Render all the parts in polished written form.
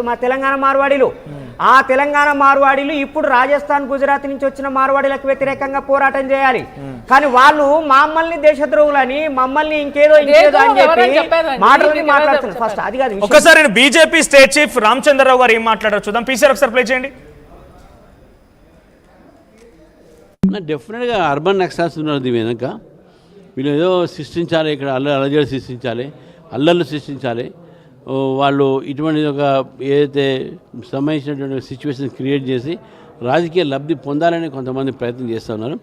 మా తెలంగాణ మార్వాడీలు ఆ తెలంగాణ మార్వాడీలు ఇప్పుడు రాజస్థాన్ గుజరాత్ నుంచి వచ్చిన మార్వాడీలకు వ్యతిరేకంగా పోరాటం చేయాలి. కానీ వాళ్ళు మమ్మల్ని దేశద్రోహులని మమ్మల్ని ఇంకేదో అని చెప్పి మాట్లాడుతున్నారు. ఫస్ట్ అది కాదు. ఒకసారి బీజేపీ స్టేట్ చీఫ్ రామచంద్రరావు గారు ఏం మాట్లాడారు చూద్దాం. పీసీఆర్ ఒకసారి ప్లే చేయండి. డెఫినెట్గా అర్బన్ నక్సల్స్ ఉన్నారు దీని వెనక. వీళ్ళు ఏదో సృష్టించాలి, ఇక్కడ అల్లజడి సృష్టించాలి, అల్లర్లు సృష్టించాలి. వాళ్ళు ఇటువంటి ఒక ఏదైతే సంబంధించినటువంటి సిచ్యువేషన్ క్రియేట్ చేసి రాజకీయ లబ్ధి పొందాలని కొంతమంది ప్రయత్నం చేస్తూ ఉన్నారు.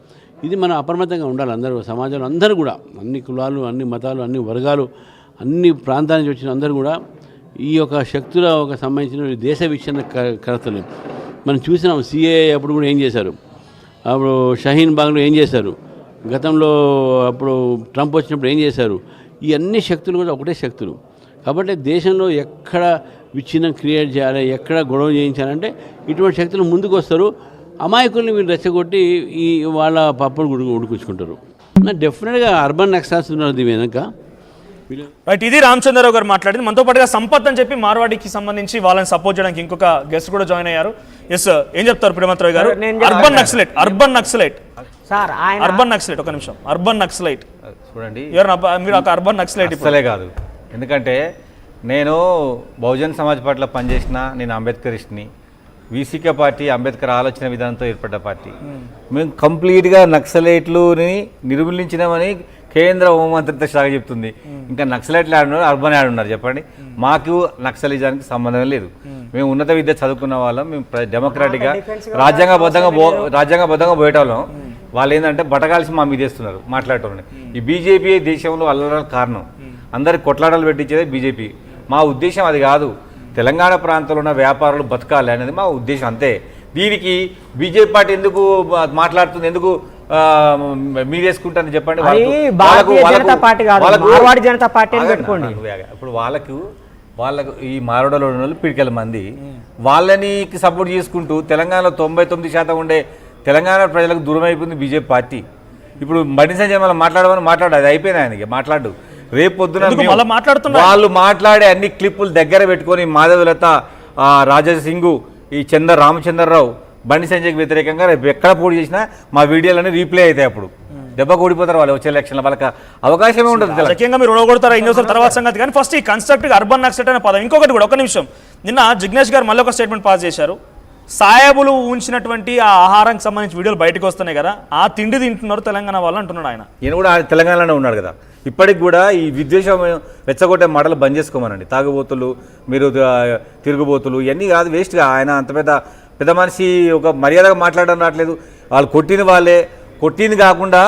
ఇది మనం అప్రమత్తంగా ఉండాలి. అందరూ సమాజంలో అందరూ కూడా, అన్ని కులాలు, అన్ని మతాలు, అన్ని వర్గాలు, అన్ని ప్రాంతాల నుంచి వచ్చిన అందరూ కూడా ఈ యొక్క శక్తుల ఒక సంబంధించిన దేశ విచ్ఛిన్న కర్తలు మనం చూసినాం. సిఏఏ అప్పుడు కూడా ఏం చేశారు, అప్పుడు షహీన్ బాగ్లో ఏం చేశారు, గతంలో అప్పుడు ట్రంప్ వచ్చినప్పుడు ఏం చేశారు. ఈ అన్ని శక్తులు కూడా ఒకటే శక్తులు. కాబట్టి దేశంలో ఎక్కడ విచ్ఛిన్నం క్రియేట్ చేయాలి, ఎక్కడ గొడవ చేయించాలంటే ఇటువంటి శక్తులు ముందుకు వస్తారు. అమాయకుల్ని వీళ్ళు రెచ్చగొట్టి ఈ వాళ్ళ పప్పును ఉడికించుకుంటారు. డెఫినెట్గా అర్బన్ నక్సల్స్ ఉన్నారు దీని వెనక. రైట్, ఇది రామచంద్రరావు గారు మాట్లాడింది. మనతో పాటుగా సంపత్ అని చెప్పి మార్వాడికి సంబంధించి వాళ్ళని సపోర్ట్ చేయడానికి ఇంకొక గెస్ట్ కూడా జాయిన్ అయ్యారు. ఎస్, ఏం చెప్తారు ప్రియమంతరావు గారు? Urban naxalite sir, urban naxalite, ఒక నిమిషం. అర్బన్ నక్సలైట్ చూడండి, మీరు ఒక అర్బన్ నక్సలైట్ అసలే కాదు. ఎందుకంటే నేను బహుజన్ సమాజ్ పార్టీలో పనిచేసిన, నేను అంబేద్కరిస్ట్ని. వీసీకే పార్టీ అంబేద్కర్ ఆలోచన విధానంతో ఏర్పడ్డ పార్టీ. మేము కంప్లీట్గా నక్సలైట్లుని నిర్మూలించినామని కేంద్ర హోంమంత్రిత్వ శాఖ చెప్తుంది. ఇంకా నక్సలైట్లు ఆడున్నారు, అర్బన్ ఆడున్నారు. చెప్పండి, మాకు నక్సలిజానికి సంబంధం లేదు. మేము ఉన్నత విద్య చదువుకున్న వాళ్ళం, మేము డెమోక్రాటిక్గా రాజ్యాంగబద్ధంగా పోయేటోళ్ళం. వాళ్ళు ఏంటంటే బటకాల్సి మా మీద వేస్తున్నారు, మాట్లాడటం. ఈ బీజేపీ దేశంలో అల్లరాల కారణం, అందరికి కొట్లాటలు పెట్టించేదే బీజేపీ. మా ఉద్దేశం అది కాదు. తెలంగాణ ప్రాంతంలో ఉన్న వ్యాపారులు బతకాలి అనేది మా ఉద్దేశం, అంతే. దీనికి బీజేపీ పార్టీ ఎందుకు మాట్లాడుతుంది, ఎందుకు మీదేసుకుంటారని చెప్పండి. ఇప్పుడు వాళ్ళకు ఈ మారోడలో ఉన్న వాళ్ళు పిడికెల మంది వాళ్ళని సపోర్ట్ చేసుకుంటూ తెలంగాణలో 99% ఉండే తెలంగాణ ప్రజలకు దూరం అయిపోయింది బీజేపీ పార్టీ. ఇప్పుడు బండి సంజయ్ మళ్ళీ మాట్లాడు, అది అయిపోయింది ఆయనకి మాట్లాడు. రేపు పొద్దున వాళ్ళు మాట్లాడే అన్ని క్లిప్పులు దగ్గర పెట్టుకొని మాధవలత, రాజా సింగ్, ఈ రామచంద్రరావు, బండి సంజయ్కి వ్యతిరేకంగా రేపు ఎక్కడ పోటీ చేసినా మా వీడియోలన్నీ రీప్లే అవుతాయి. అప్పుడు దెబ్బ కూడిపోతారు వాళ్ళు వచ్చే ఎలక్షన్లో, వాళ్ళకి అవకాశమే ఉండదు. మీరు ఓడగొడతారా ఇంకోసారి తర్వాత సంగతి. కానీ ఫస్ట్ ఈ కన్స్ట్రక్టివ్ అర్బన్ నక్సలైట్ అనే పదం. ఇంకొకటి కూడా, ఒక నిమిషం. నిన్న జిగ్నేష్ గారు మళ్ళీ ఒక స్టేట్మెంట్ పాస్ చేశారు. సాయబులు ఉంచినటువంటి ఆ ఆహారానికి సంబంధించి వీడియోలు బయటకు వస్తున్నాయి కదా, ఆ తిండి తింటున్నారు తెలంగాణ వాళ్ళు అంటున్నాడు ఆయన. ఈయన కూడా తెలంగాణలోనే ఉన్నాడు కదా. ఇప్పటికి కూడా ఈ విద్వేషం రెచ్చగొట్టే మాటలు బంద్ చేసుకోమనండి. తాగుబోతులు, మీరు తిరుగుబోతులు, ఇవన్నీ కాదు, వేస్ట్గా. ఆయన అంత పెద్ద మనిషి ఒక మర్యాదగా మాట్లాడడం రావట్లేదు. వాళ్ళు కొట్టిన వాళ్ళే, కొట్టింది కాకుండా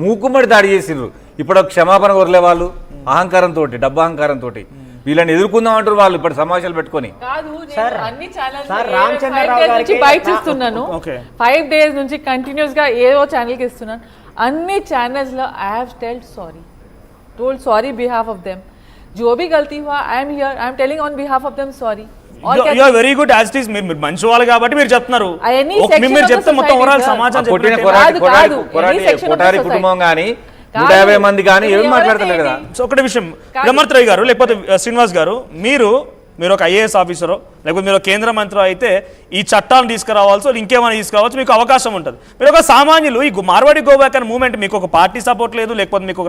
మూకుమ్మడి దాడి చేసిండ్రు. ఇప్పుడు క్షమాపణ కోరలే వాళ్ళు, అహంకారంతో, డబ్బు అహంకారంతో. వీళ్ళని ఎదుర్కొందాం అంటారు వాళ్ళు ఇప్పుడు సమావేశాలు పెట్టుకొని. 5 days నుంచి కంటిన్యూస్ గా ఏదో ఛానల్ కి ఇస్తున్నాను. అన్ని ఛానల్స్ లో I have told sorry behalf of them. जो भी गलती हुआ, I am here, I am telling on behalf of them sorry. You are very good as it is. మీరు మంచి వాళ్ళు కాబట్టి మీరు చెప్తున్నారు. మీరు చెప్తే మొత్తం ఓవరాల్ సమాజం కొటారి కుటుంబం కానీ 150 మంది కానీ ఏం మాట్లాడతలేదు కదా. ఒకటి విషయం, రమర్త్రాయ్ గారు లేకపోతే శ్రీనివాస్ గారు, మీరు ఒక ఐఏఎస్ ఆఫీసరో లేకపోతే మీరు కేంద్ర మంత్రి అయితే ఈ చట్టాలను తీసుకురావాల్సి ఇంకేమైనా తీసుకురావచ్చు, మీకు అవకాశం ఉంటుంది. మీరు ఒక సామాన్యులు, ఈ మార్వాడి గోబ్యాక్ అనే మూవ్మెంట్ మీకు ఒక పార్టీ సపోర్ట్ లేదు, లేకపోతే మీకు ఒక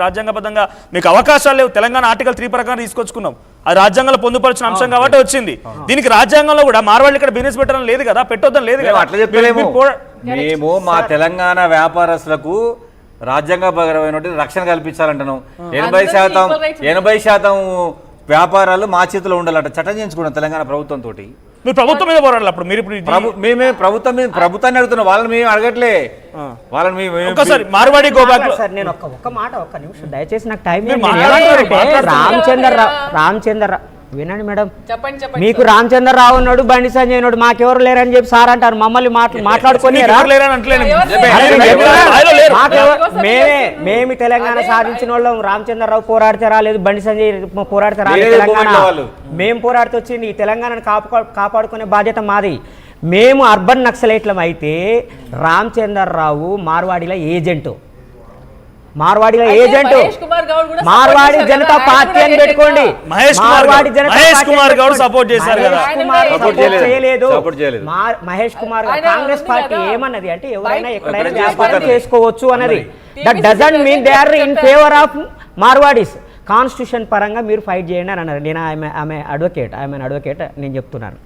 రాజ్యాంగబద్ధంగా మీకు అవకాశాలు లేవు. తెలంగాణ ఆర్టికల్ 3 ప్రకారం తీసుకొచ్చుకున్నాం, అది రాజ్యాంగంలో పొందుపరిచిన అంశం కాబట్టి వచ్చింది. దీనికి రాజ్యాంగంలో కూడా మార్వాడి ఇక్కడ బిజినెస్ పెట్టడం లేదు కదా, పెట్టొద్దని లేదు కదా. అట్లా చెప్పలేము. మేము మా తెలంగాణ వ్యాపారస్తులకు రాజ్యాంగపరమైన రక్షణ కల్పించాలంటున్నాం. 80% వ్యాపారాలు మా చేతిలో ఉండాలంట. చట్టం చేయించుకున్నాం తెలంగాణ ప్రభుత్వంతో. మీరు ప్రభుత్వం మీద పోరాడాలి. అప్పుడు మేమే ప్రభుత్వాన్ని అడుగుతున్నాం, వాళ్ళని మేము అడగట్లే. వాళ్ళని మార్వాడి గోబ్యాక్ నేను ఒక్క నిమిషం దయచేసి నాకు టైం. రామచంద్రరావు వినండి మేడం, మీకు రామచంద్రరావు ఉన్నాడు, బండి సంజయ్ ఉన్నాడు, మాకెవరు లేరని చెప్పి సార్ అంటారు. మమ్మల్ని మాట్లాడుకొని మేము తెలంగాణ సాధించిన వాళ్ళం. రామచంద్రరావు పోరాడితే రాలేదు, బండి సంజయ్ పోరాడితే రాలేదు. తెలంగాణ మేము పోరాడితే వచ్చింది. ఈ తెలంగాణను కాపాడుకునే బాధ్యత మాది. మేము అర్బన్ నక్సలైట్లం అయితే రామచంద్రరావు మార్వాడీల ఏజెంటు. మార్వాడిల అయితే ఏజెంట్ మహేష్ కుమార్ గౌడ్ కూడా మార్వాడి support జనతా చేశారు కదా, పార్టీ అని ఆయన పెట్టుకోండి. మహేష్ కుమార్ మార్వాడి గౌడ్. జనతా మహేష్ పార్టీ కుమార్ అని గౌడ్ పెట్టుకోండి. support చేశారు కదా. మహేష్ కుమార్ ఆయన support support చేయలేదు. support చేయలేదు. మహేష్ కుమార్ ఆయన కాంగ్రెస్ ఉంది పార్టీ కదా. ఏమన్నది అంటే ఎవరైనా బయట ఎక్కడైనా ఎక్కడైనా వ్యాపారం చేసుకోవచ్చు చేసుకోవచ్చు అన్నది. మరి. That doesn't mean they are in favour of Marwaris. Constitution పరంగా మీరు ఫైట్ చేయండి అని అన్నారు. నేను ఆమె అడ్వకేట్ నేను చెప్తున్నాను.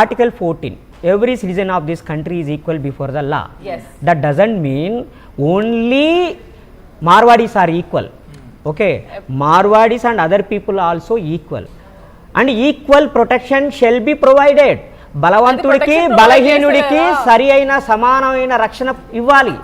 Article 14, every citizen of this country is equal before the law. Yes. That doesn't mean only Marwadis are equal. Okay, Marwadis and other people also equal, and equal protection shall be provided. బలవంతుడికి protection బలహీనుడికి provide సరి అయిన సమానమైన రక్షణ ఇవ్వాలి.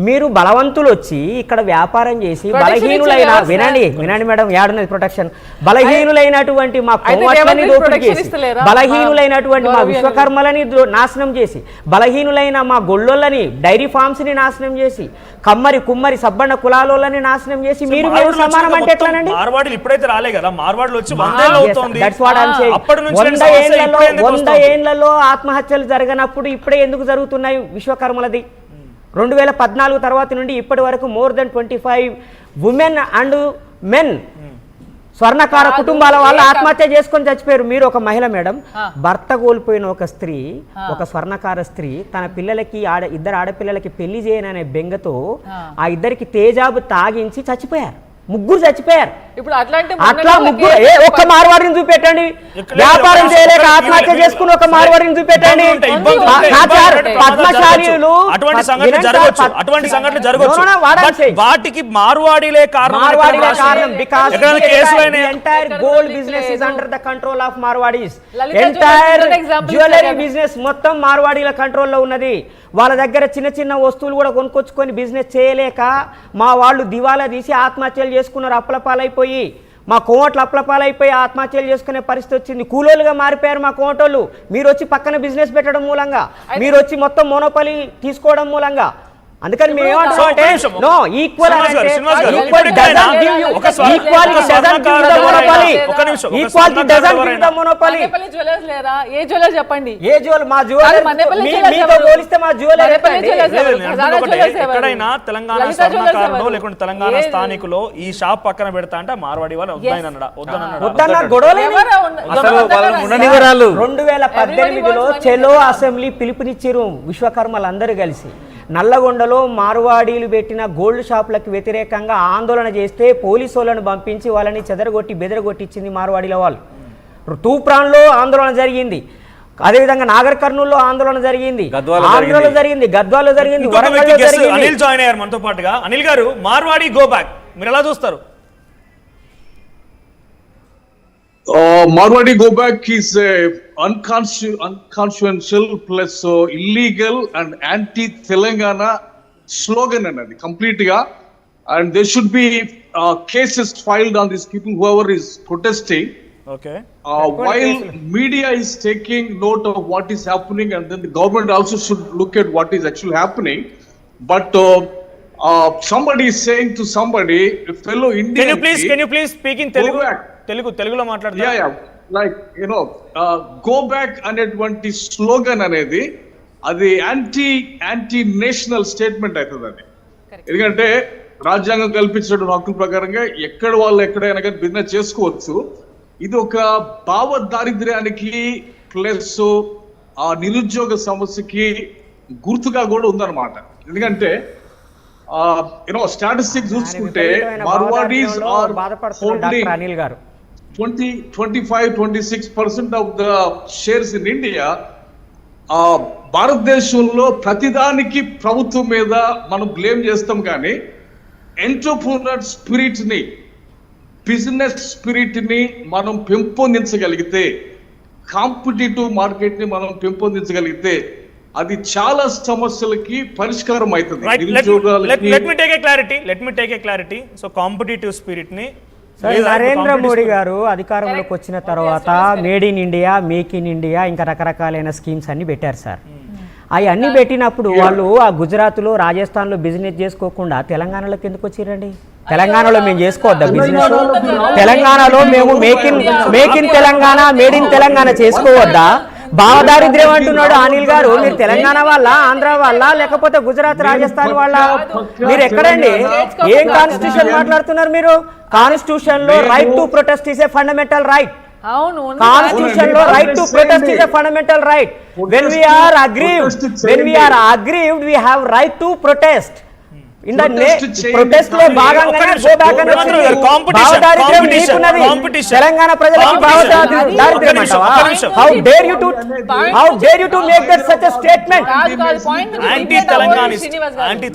మీరు బలవంతులు వచ్చి ఇక్కడ వ్యాపారం చేసి Protection బలహీనులైన ఇచ్చేది వినండి మేడం యాడున్నది ప్రొటెక్షన్, బలహీనులైనటువంటి మా అయితే కోమట్లని రేవంత్ దోపిడీ protection చేసి, ఇస్తలేరా? బలహీనులైనటువంటి మా గౌరవీయులు. విశ్వకర్మలని నాశనం చేసి, బలహీనులైన మా గొల్లోళ్ళని డైరీ ఫార్మ్స్ ని నాశనం చేసి, కమ్మరి కుమ్మరి సబ్బన్న కులాలోళ్ళని నాశనం చేసి మీరు మేము సమానం అంటే ఎట్లానండి? మార్వాడీలు ఇప్పుడైతే రాలే కదా, మార్వాడీలు వచ్చి 100 ఏళ్ళు అవుతోంది. That's what I'm saying. అప్పటి నుంచి 100 ఏళ్లలో ఆత్మహత్యలు జరిగినప్పుడు ఇప్పుడే ఎందుకు జరుగుతున్నాయి విశ్వకర్మలది? 2014 తర్వాత నుండి ఇప్పటి వరకు more than 25 women and men స్వర్ణకార కుటుంబాల వాళ్ళు ఆత్మహత్య చేసుకొని చచ్చిపోయారు. మీరు ఒక మహిళ మేడం, భర్త కోల్పోయిన ఒక స్త్రీ, ఒక స్వర్ణకార స్త్రీ తన పిల్లలకి ఇద్దరు ఆడపిల్లలకి పెళ్లి చేయననే బెంగతో ఆ ఇద్దరికి తేజాబు తాగించి చచ్చిపోయారు. ముగ్గురు చచ్చిపోయారు. ఇప్పుడు అట్లాంటి అట్లా ముగ్గురు ఒక్క మార్వాడిని చూపెట్టండి. వ్యాపారం చేయలేక ఆత్మహత్య చేసుకుని ఒక మార్వాడిని చూపెట్టండి. పద్మశాలీలు అటువంటి సంఘటనలు జరగవచ్చు, అటువంటి సంఘటనలు జరగవచ్చు. వాటికి మార్వాడీలే కారణం. because the entire gold business is under the control of Marwadis. Entire jewelry business మొత్తం మార్వాడీల కంట్రోల్లో ఉన్నది. వాళ్ళ దగ్గర చిన్న చిన్న వస్తువులు కూడా కొనుక్కొచ్చుకొని బిజినెస్ చేయలేక మా వాళ్ళు దివాలా తీసి ఆత్మహత్యలు చేసుకున్నారు. అప్పలపాలైపోయి మా కోమట్లు అప్పలపాలైపోయి ఆత్మహత్యలు చేసుకునే పరిస్థితి వచ్చింది. కూలోలుగా మారిపోయారు మా కోమటోళ్ళు. మీరు వచ్చి పక్కన బిజినెస్ పెట్టడం మూలంగా, మీరు వచ్చి మొత్తం మోనోపలి తీసుకోవడం మూలంగా. అందుకని మేము ఏమంటాం అంటే నో ఈక్వల్ చెప్పండి. ఎక్కడైనా తెలంగాణ స్వర్ణకారులు లేకుంటే తెలంగాణ స్థానికులు ఈ షాప్ పక్కన పెడతా అంటే మార్వాడి వాళ్ళు వద్దన్న గొడవలు. 2018లో చెలో అసెంబ్లీ పిలుపునిచ్చారు విశ్వకర్మలందరూ కలిసి. నల్లగొండలో మార్వాడీలు పెట్టిన గోల్డ్ షాపులకు వ్యతిరేకంగా ఆందోళన చేస్తే పోలీసు వాళ్ళను పంపించి వాళ్ళని బెదరగొట్టించింది మార్వాడీల వాళ్ళు. తూప్రాన్లో ఆందోళన జరిగింది, అదేవిధంగా నాగర్ కర్నూల్లో ఆందోళన జరిగింది, ఆంధ్రలో జరిగింది, గద్వాలో జరిగింది, వరంగల్లో జరిగింది. అనిల్ జాయిన్ అయ్యారు మనతో పాటుగా. అనిల్ గారు, మార్వాడి గో బ్యాక్ మీరు ఎలా చూస్తారు? Marwadi go back is a unconstitutional plus illegal and anti-Telangana slogan anadi complete ga, and there should be cases filed on these people whoever is protesting. Okay. While media is taking note of what is happening, and then the government also should look at what is actually happening, but somebody is saying to somebody, a fellow Indian, can you please speak in Telugu? తెలుగులో మాట్లాడతారా? Yeah, like go back అనేటువంటి slogan అనేది అది anti national statement అవుతుంది. అది ఎందుకంటే రాజ్యాంగం కల్పించిన హక్కుల ప్రకారంగా ఎక్కడ వాళ్ళు ఎక్కడైనా కానీ బిజినెస్ చేసుకోవచ్చు. ఇది ఒక భావ దారిద్ర్యానికి ప్లస్ ఆ నిరుద్యోగ సమస్యకి గుర్తుగా కూడా ఉందన్నమాట. ఎందుకంటే స్టాటిస్టిక్స్ చూసుకుంటే Marwaris are holding 25-26% of the shares in India. భారతదేశంలో ప్రతిదానికి ప్రభుత్వం మీద మనం బ్లేమ్ చేస్తాం, కానీ ఎంటర్‌ప్రెన్యూర్ స్పిరిట్ ని, బిజినెస్ స్పిరిట్ ని మనం పెంపొందించగలిగితే, కాంపిటేటివ్ మార్కెట్ ని మనం పెంపొందించగలిగితే అది చాలా సమస్యలకి పరిష్కారం అవుతుంది. Let me take a clarity. So competitive spirit ni Narendra Modi గారు అధికారంలోకి వచ్చిన తర్వాత made in India, make in India, ఇంకా రకరకాలైన స్కీమ్స్ అన్ని పెట్టారు సార్. అవి అన్ని పెట్టినప్పుడు వాళ్ళు ఆ గుజరాత్లో, రాజస్థాన్లో బిజినెస్ చేసుకోకుండా తెలంగాణలోకి ఎందుకు వచ్చిరండి? తెలంగాణలో మేము చేసుకోవద్దా బిజినెస్? తెలంగాణలో మేము make in Telangana, made in Telangana చేసుకోవద్దా? భావదారిద్ర్యం అంటున్నాడు అనిల్ గారు. మీరు తెలంగాణ వాళ్ళ, ఆంధ్ర వాళ్ళ, లేకపోతే గుజరాత్, రాజస్థాన్ వాళ్ళ? మీరు ఎక్కడండి? ఏం కాన్స్టిట్యూషన్ మాట్లాడుతున్నారు మీరు? కాన్స్టిట్యూషన్ లో right to protest is a fundamental right. అవును, Constitution లో right to protest is a fundamental right. When we are aggrieved, we have right to protest. In the protest లో భాగంగానే go back and భావదారిద్ర్యం మీకున్నది. తెలంగాణ ప్రజలకి భావదారిద్ర్యం అంటావా? How dare you to make that such a statement? Anti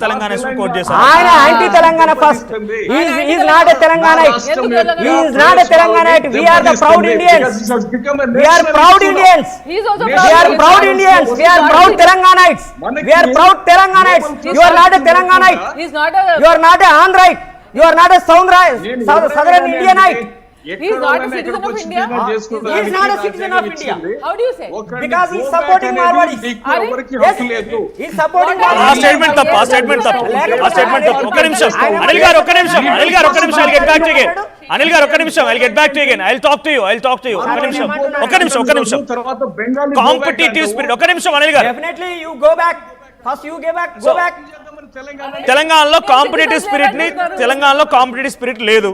Telangana quote చేశారు. ఆయన anti Telangana first. He is not a Telanganite. He is not a Telanganite. We are the proud Indians. We are proud Indians. We are proud Indians. We are proud Telanganites. We are proud Telanganites. You are not a Telanganite. He's not a. You are not a Andhraite. You are not a Southern Indianite. He's not a citizen of India. He is not a citizen of India. How do you say? Because he is supporting Marwadis. Yes, he is supporting ఆ Marwadis. Statement తప్పు. ఆ statement తప్పు. ఒక్క నిమిషం అనిల్ గారు, ఒక్క నిమిషం I'll get back to you again. Anil garu, ఒక్క నిమిషం I'll get back to you again. I'll talk to you. ఒక్క నిమిషం తర్వాత బెంగాలీ కాంపిటీటివ్ స్పిరిట్. ఒక్క నిమిషం అనిల్ గారు. Definitely you go back. First you go back. తెలంగాణలో కాంపిటేటివ్ స్పిరిట్ లేదు.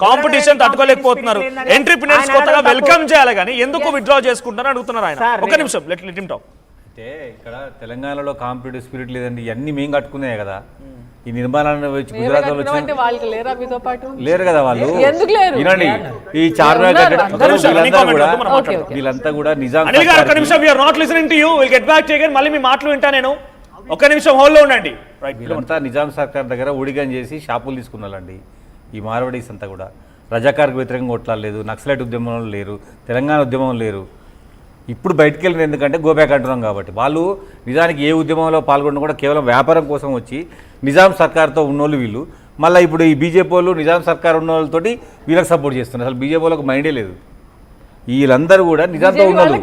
కాంపిటీషన్ తట్టుకోలేకపోతున్నారు. ఎంట్రీప్రెన్యూర్స్ కొత్తగా వెల్కమ్ చేయాలి కానీ ఎందుకు విత్డ్రా చేసుకుంటారని అడుగుతున్నారు ఆయన. ఒక్క నిమిషం లెట్ హిమ్ టాక్. అంటే ఇక్కడ తెలంగాణలో కాంపిటేటివ్ స్పిరిట్ లేదండి, ఇవన్నీ మేము కట్టుకున్నాయి కదా. ఈ నిర్మాణాన్ని వచ్చి గుజరాత్ వాళ్ళు వచ్చిన వాళ్ళకి లేరా మీతో పాటు? లేరు కదా వాళ్ళు. ఎందుకు లేరు? వినండి, ఈ చార్మినార్ వీళ్ళంతా కూడా నిజాం అనిల్ గారు, ఒక్క నిమిషం. We are not listening to you. Will get back to you again. మళ్ళీ మీ మాటలు వింటా నేను. ఒక్క నిమిషం హోల్డ్ లో ఉండండి. వీళ్ళంతా నిజాం సర్కార్ దగ్గర ఊడిగం చేసి షాపులు తీసుకున్నారండి. ఈ మార్వాడీస్ అంతా కూడా రజాకార్కి వ్యతిరేకంగా కొట్లాడలేదు, నక్సలైట్ ఉద్యమంలో లేరు, తెలంగాణ ఉద్యమంలో లేరు. ఇప్పుడు బయటికి వెళ్ళిన ఎందుకంటే గోబ్యాక్ అంటున్నాం కాబట్టి. వాళ్ళు నిజానికి ఏ ఉద్యమంలో పాల్గొన్న కూడా కేవలం వ్యాపారం కోసం వచ్చి నిజాం సర్కార్తో ఉన్నోళ్ళు వీళ్ళు. మళ్ళీ ఇప్పుడు ఈ బీజేపీ వాళ్ళు నిజాం సర్కార్ ఉన్న వాళ్ళతోటి వీళ్ళకి సపోర్ట్ చేస్తున్నారు. అసలు బీజేపీ వాళ్ళకి మైండే లేదు. వీళ్ళందరూ కూడా నిజాంతో ఉన్నారు.